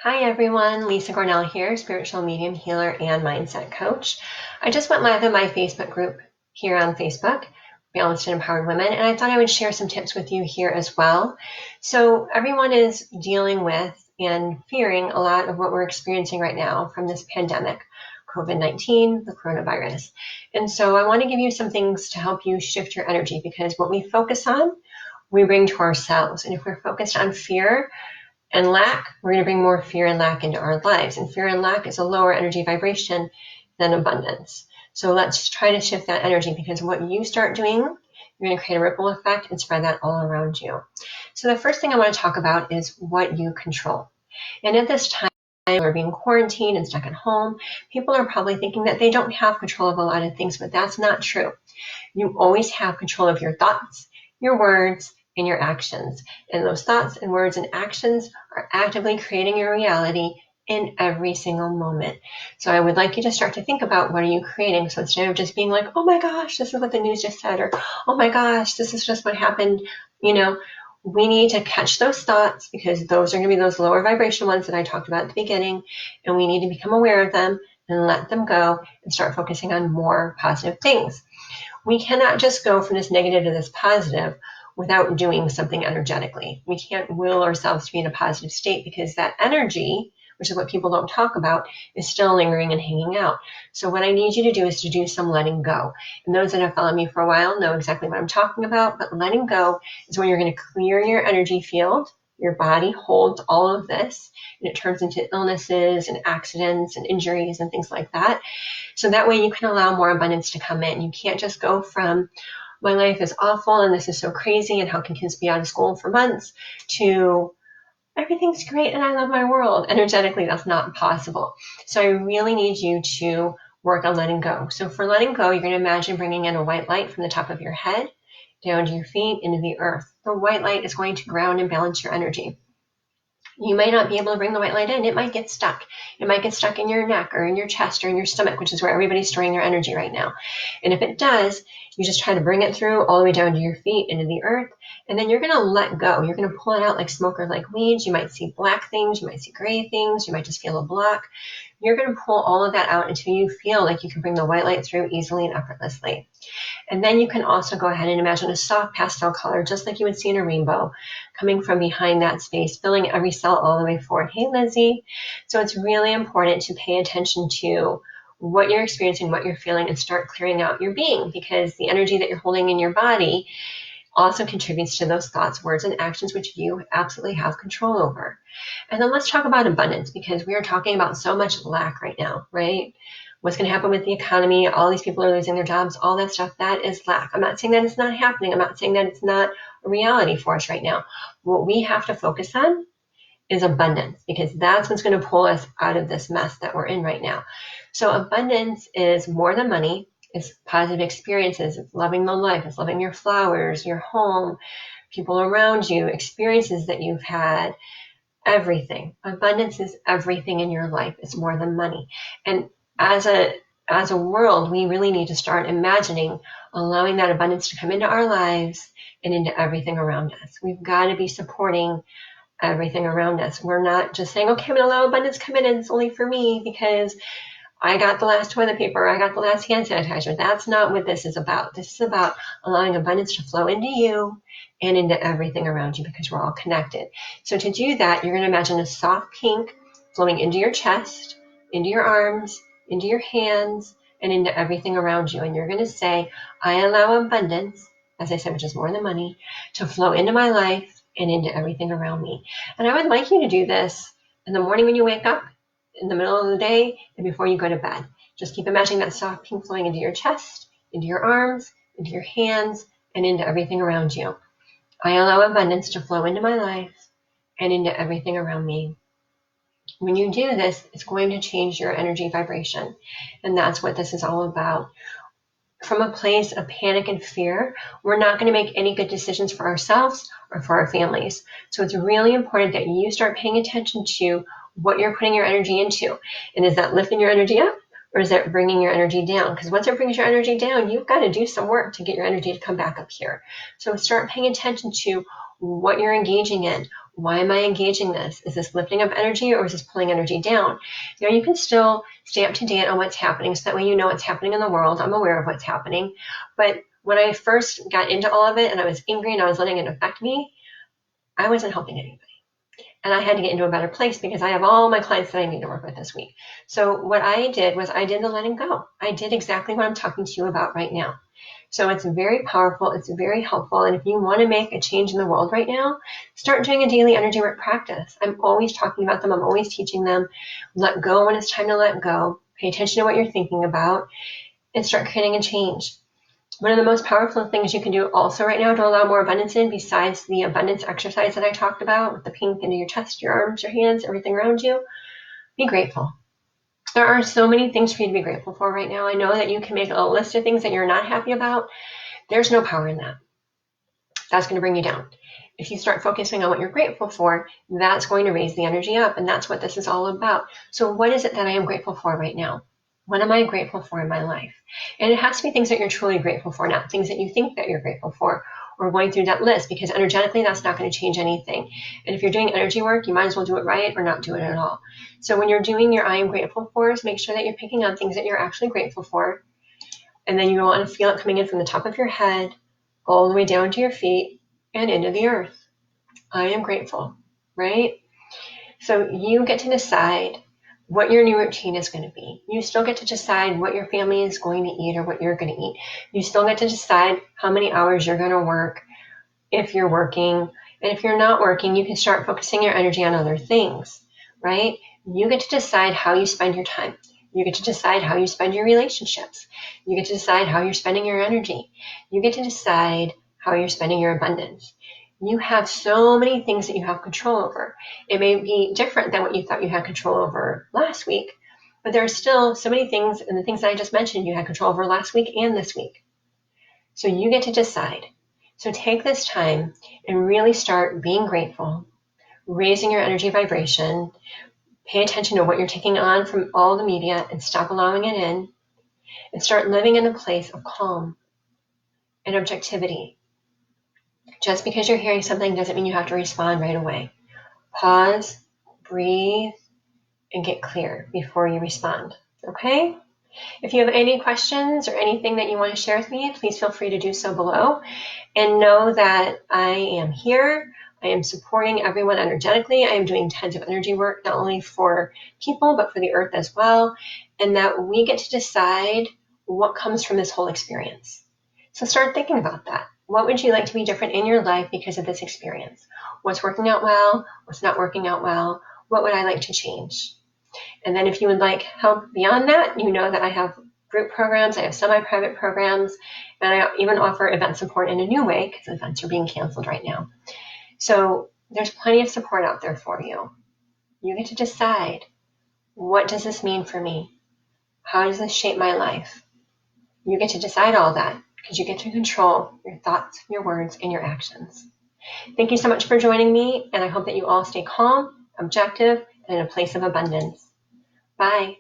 Hi everyone, Lisa Gornall here, spiritual medium, healer, and mindset coach. I just went live in my Facebook group here on Facebook, Balanced and Empowered Women, and I thought I would share some tips with you here as well. So everyone is dealing with and fearing a lot of what we're experiencing right now from this pandemic, COVID-19, the coronavirus. And so I want to give you some things to help you shift your energy, because what we focus on, we bring to ourselves. And if we're focused on fear and lack, we're going to bring more fear and lack into our lives. And fear and lack is a lower energy vibration than abundance. So let's try to shift that energy, because what you start doing, you're going to create a ripple effect and spread that all around you. So the first thing I want to talk about is what you control. And at this time, we're being quarantined and stuck at home, people are probably thinking that they don't have control of a lot of things, but that's not true. You always have control of your thoughts, your words, and your actions. And those thoughts and words and actions are actively creating your reality in every single moment. So I would like you to start to think about, what are you creating? So instead of just being like, oh my gosh, this is what the news just said, or oh my gosh, this is just what happened, we need to catch those thoughts, because those are going to be those lower vibration ones that I talked about at the beginning, and we need to become aware of them and let them go and start focusing on more positive things. We cannot just go from this negative to this positive without doing something energetically. We can't will ourselves to be in a positive state, because that energy, which is what people don't talk about, is still lingering and hanging out. So what I need you to do is to do some letting go. And those that have followed me for a while know exactly what I'm talking about, but letting go is when you're going to clear your energy field. Your body holds all of this, and it turns into illnesses and accidents and injuries and things like that. So that way you can allow more abundance to come in. You can't just go from, my life is awful and this is so crazy and how can kids be out of school for months, to everything's great and I love my world. Energetically, that's not possible. So I really need you to work on letting go. So for letting go, you're going to imagine bringing in a white light from the top of your head down to your feet into the earth. The white light is going to ground and balance your energy. You may not be able to bring the white light in. It might get stuck. It might get stuck in your neck or in your chest or in your stomach, which is where everybody's storing their energy right now. And if it does, you just try to bring it through all the way down to your feet into the earth. And then you're going to let go. You're going to pull it out like smoke or like weeds. You might see black things. You might see gray things. You might just feel a block. You're going to pull all of that out until you feel like you can bring the white light through easily and effortlessly. And then you can also go ahead and imagine a soft pastel color, just like you would see in a rainbow, coming from behind that space, filling every cell all the way forward. Hey, Lizzie. So it's really important to pay attention to what you're experiencing, what you're feeling, and start clearing out your being, because the energy that you're holding in your body also contributes to those thoughts, words, and actions, which you absolutely have control over. And then let's talk about abundance, because we are talking about so much lack right now, right? What's going to happen with the economy? All these people are losing their jobs, all that stuff, that is lack. I'm not saying that it's not happening. I'm not saying that it's not a reality for us right now. What we have to focus on is abundance, because that's what's going to pull us out of this mess that we're in right now. So abundance is more than money. It's positive experiences. It's loving the life. It's loving your flowers, your home, people around you, experiences that you've had, everything. Abundance is everything in your life. It's more than money. And as a world, we really need to start imagining allowing that abundance to come into our lives and into everything around us. We've got to be supporting everything around us. We're not just saying, okay, I'm going to allow abundance to come in and it's only for me because I got the last toilet paper, I got the last hand sanitizer. That's not what this is about. This is about allowing abundance to flow into you and into everything around you, because we're all connected. So to do that, you're going to imagine a soft pink flowing into your chest, into your arms, into your hands, and into everything around you. And you're going to say, I allow abundance, as I said, which is more than money, to flow into my life and into everything around me. And I would like you to do this in the morning when you wake up, in the middle of the day, and before you go to bed. Just keep imagining that soft pink flowing into your chest, into your arms, into your hands, and into everything around you. I allow abundance to flow into my life and into everything around me. When you do this, it's going to change your energy vibration. And that's what this is all about. From a place of panic and fear, we're not going to make any good decisions for ourselves or for our families. So it's really important that you start paying attention to what you're putting your energy into. And is that lifting your energy up, or is that bringing your energy down? Because once it brings your energy down, you've got to do some work to get your energy to come back up here. So start paying attention to what you're engaging in, Why am I engaging this? Is this lifting up energy or is this pulling energy down? You can still stay up to date on what's happening so that way you know what's happening in the world. I'm aware of what's happening. But when I first got into all of it and I was angry and I was letting it affect me, I wasn't helping anybody. And I had to get into a better place because I have all my clients that I need to work with this week. So what I did was I did the letting go. I did exactly what I'm talking to you about right now. So it's very powerful. It's very helpful. And if you want to make a change in the world right now, start doing a daily energy work practice. I'm always talking about them. I'm always teaching them. Let go when it's time to let go. Pay attention to what you're thinking about and start creating a change. One of the most powerful things you can do also right now to allow more abundance in, besides the abundance exercise that I talked about with the pink into your chest, your arms, your hands, everything around you, be grateful. There are so many things for you to be grateful for right now. I know that you can make a list of things that you're not happy about. There's no power in that. That's going to bring you down. If you start focusing on what you're grateful for, that's going to raise the energy up, and that's what this is all about. So what is it that I am grateful for right now? What am I grateful for in my life? And it has to be things that you're truly grateful for, not things that you think that you're grateful for, or going through that list, because energetically that's not going to change anything. And if you're doing energy work, you might as well do it right or not do it at all. So when you're doing your I am grateful fors, make sure that you're picking on things that you're actually grateful for. And then you want to feel it coming in from the top of your head, all the way down to your feet and into the earth. I am grateful, right? So you get to decide what your new routine is going to be. You still get to decide what your family is going to eat or what you're going to eat. You still get to decide how many hours you're going to work if you're working. And if you're not working, you can start focusing your energy on other things, right? You get to decide how you spend your time. You get to decide how you spend your relationships. You get to decide how you're spending your energy. You get to decide how you're spending your abundance. You have so many things that you have control over. It may be different than what you thought you had control over last week, but there are still so many things, and the things that I just mentioned, you had control over last week and this week. So you get to decide. So take this time and really start being grateful, raising your energy vibration, pay attention to what you're taking on from all the media and stop allowing it in, and start living in a place of calm and objectivity. Just because you're hearing something doesn't mean you have to respond right away. Pause, breathe, and get clear before you respond, okay? If you have any questions or anything that you want to share with me, please feel free to do so below. And know that I am here. I am supporting everyone energetically. I am doing tons of energy work, not only for people, but for the earth as well. And that we get to decide what comes from this whole experience. So start thinking about that. What would you like to be different in your life because of this experience? What's working out well? What's not working out well? What would I like to change? And then if you would like help beyond that, you know that I have group programs, I have semi-private programs, and I even offer event support in a new way because events are being canceled right now. So there's plenty of support out there for you. You get to decide, what does this mean for me? How does this shape my life? You get to decide all that because you get to control your thoughts, your words, and your actions. Thank you so much for joining me, and I hope that you all stay calm, objective, and in a place of abundance. Bye.